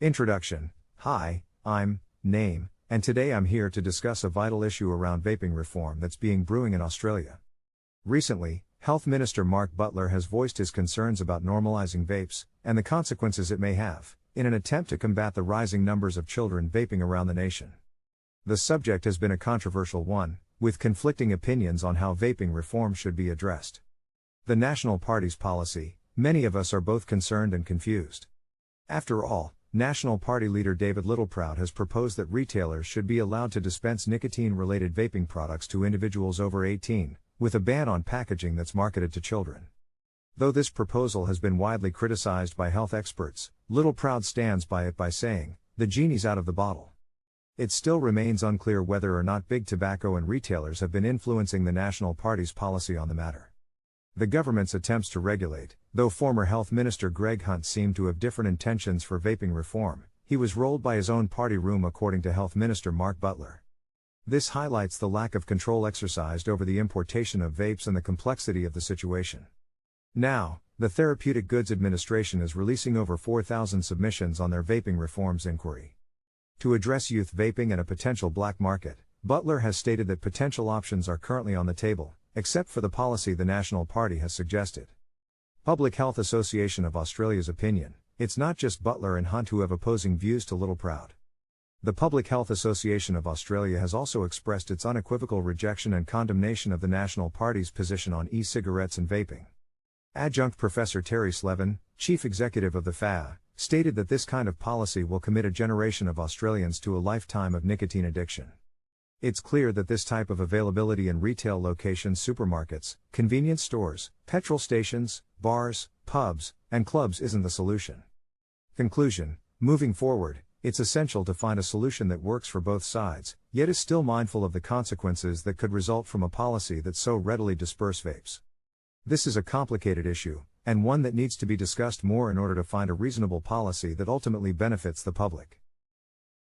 Introduction. Hi, I'm Name, and today I'm here to discuss a vital issue around vaping reform that's brewing in Australia. Recently, Health Minister Mark Butler has voiced his concerns about normalising vapes, and the consequences it may have, in an attempt to combat the rising numbers of children vaping around the nation. The subject has been a controversial one, with conflicting opinions on how vaping reform should be addressed. The National Party's policy, many of us are both concerned and confused. After all, National Party leader David Littleproud has proposed that retailers should be allowed to dispense nicotine-related vaping products to individuals over 18, with a ban on packaging that's marketed to children. Though this proposal has been widely criticized by health experts, Littleproud stands by it by saying, "The genie's out of the bottle." It still remains unclear whether or not big tobacco and retailers have been influencing the National Party's policy on the matter. The government's attempts to regulate, though former Health Minister Greg Hunt seemed to have different intentions for vaping reform, he was rolled by his own party room according to Health Minister Mark Butler. This highlights the lack of control exercised over the importation of vapes and the complexity of the situation. Now, the Therapeutic Goods Administration is releasing over 4,000 submissions on their vaping reforms inquiry. To address youth vaping and a potential black market, Butler has stated that potential options are currently on the table, except for the policy the National Party has suggested. Public Health Association of Australia's opinion, it's not just Butler and Hunt who have opposing views to Littleproud. The Public Health Association of Australia has also expressed its unequivocal rejection and condemnation of the National Party's position on e-cigarettes and vaping. Adjunct Professor Terry Slevin, Chief Executive of the FAA, stated that this kind of policy will commit a generation of Australians to a lifetime of nicotine addiction. It's clear that this type of availability in retail locations, supermarkets, convenience stores, petrol stations, bars, pubs, and clubs isn't the solution. Conclusion: moving forward, it's essential to find a solution that works for both sides, yet is still mindful of the consequences that could result from a policy that so readily disperses vapes. This is a complicated issue, and one that needs to be discussed more in order to find a reasonable policy that ultimately benefits the public.